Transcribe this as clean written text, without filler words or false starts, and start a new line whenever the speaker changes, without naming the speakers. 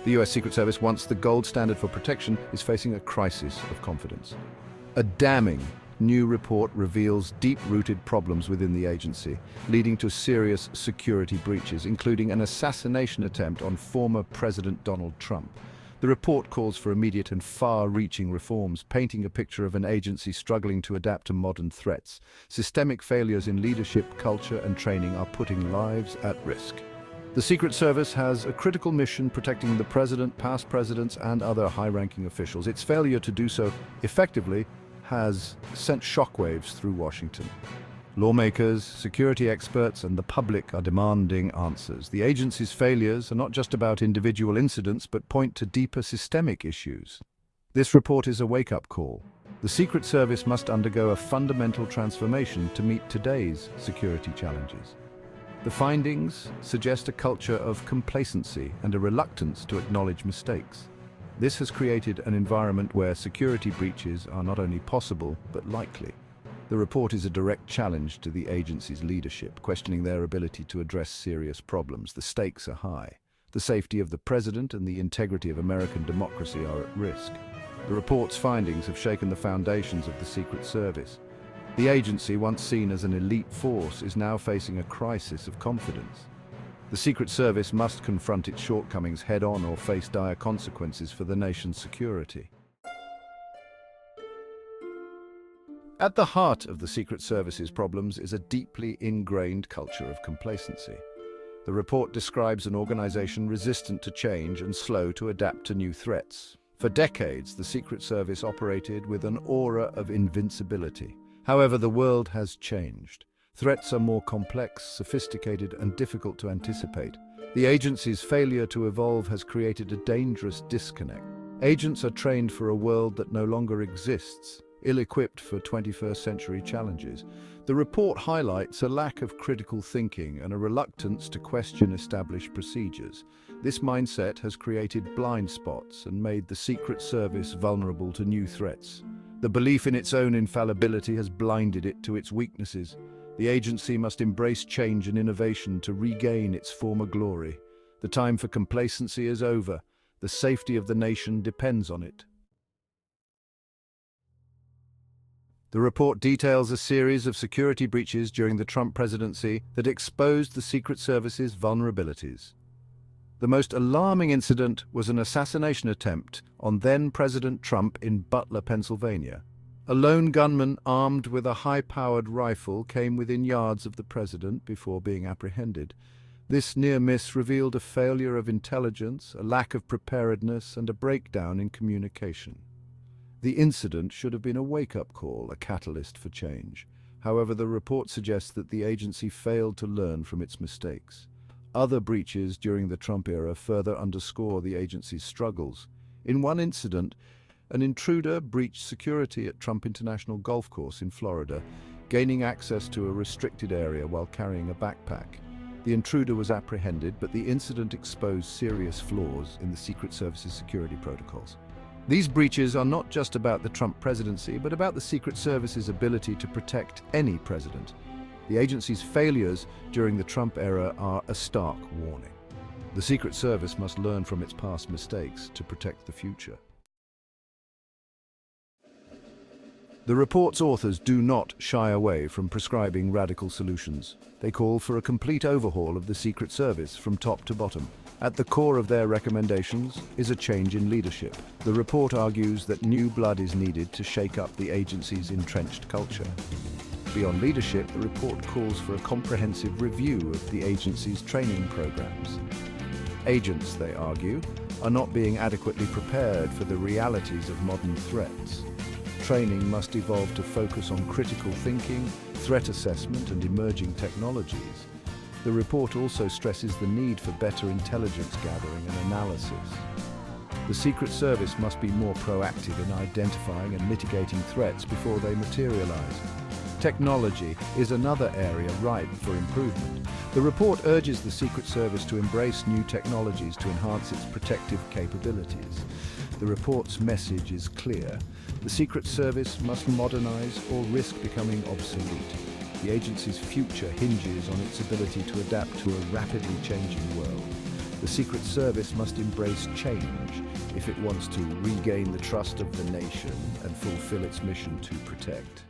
The US Secret Service, once the gold standard for protection, is facing a crisis of confidence. A damning new report reveals deep-rooted problems within the agency, leading to serious security breaches, including an assassination attempt on former President Donald Trump. The report calls for immediate and far-reaching reforms, painting a picture of an agency struggling to adapt to modern threats. Systemic failures in leadership, culture, and training are putting lives at risk. The Secret Service has a critical mission protecting the president, past presidents, and other high-ranking officials. Its failure to do so effectively has sent shockwaves through Washington. Lawmakers, security experts, and the public are demanding answers. The agency's failures are not just about individual incidents, but point to deeper systemic issues. This report is a wake-up call. The Secret Service must undergo a fundamental transformation to meet today's security challenges. The findings suggest a culture of complacency and a reluctance to acknowledge mistakes. This has created an environment where security breaches are not only possible, but likely. The report is a direct challenge to the agency's leadership, questioning their ability to address serious problems. The stakes are high. The safety of the president and the integrity of American democracy are at risk. The report's findings have shaken the foundations of the Secret Service. The agency, once seen as an elite force, is now facing a crisis of confidence. The Secret Service must confront its shortcomings head-on or face dire consequences for the nation's security. At the heart of the Secret Service's problems is a deeply ingrained culture of complacency. The report describes an organization resistant to change and slow to adapt to new threats. For decades, the Secret Service operated with an aura of invincibility. However, the world has changed. Threats are more complex, sophisticated, and difficult to anticipate. The agency's failure to evolve has created a dangerous disconnect. Agents are trained for a world that no longer exists, ill-equipped for 21st century challenges. The report highlights a lack of critical thinking and a reluctance to question established procedures. This mindset has created blind spots and made the Secret Service vulnerable to new threats. The belief in its own infallibility has blinded it to its weaknesses. The agency must embrace change and innovation to regain its former glory. The time for complacency is over. The safety of the nation depends on it. The report details a series of security breaches during the Trump presidency that exposed the Secret Service's vulnerabilities. The most alarming incident was an assassination attempt on then-President Trump in Butler, Pennsylvania. A lone gunman armed with a high-powered rifle came within yards of the president before being apprehended. This near miss revealed a failure of intelligence, a lack of preparedness, and a breakdown in communication. The incident should have been a wake-up call, a catalyst for change. However, the report suggests that the agency failed to learn from its mistakes. Other breaches during the Trump era further underscore the agency's struggles. In one incident, an intruder breached security at Trump International Golf Course in Florida, gaining access to a restricted area while carrying a backpack. The intruder was apprehended, but the incident exposed serious flaws in the Secret Service's security protocols. These breaches are not just about the Trump presidency, but about the Secret Service's ability to protect any president. The agency's failures during the Trump era are a stark warning. The Secret Service must learn from its past mistakes to protect the future. The report's authors do not shy away from prescribing radical solutions. They call for a complete overhaul of the Secret Service from top to bottom. At the core of their recommendations is a change in leadership. The report argues that new blood is needed to shake up the agency's entrenched culture. Beyond leadership, the report calls for a comprehensive review of the agency's training programs. Agents, they argue, are not being adequately prepared for the realities of modern threats. Training must evolve to focus on critical thinking, threat assessment, and emerging technologies. The report also stresses the need for better intelligence gathering and analysis. The Secret Service must be more proactive in identifying and mitigating threats before they materialize. Technology is another area ripe for improvement. The report urges the Secret Service to embrace new technologies to enhance its protective capabilities. The report's message is clear. The Secret Service must modernize or risk becoming obsolete. The agency's future hinges on its ability to adapt to a rapidly changing world. The Secret Service must embrace change if it wants to regain the trust of the nation and fulfill its mission to protect.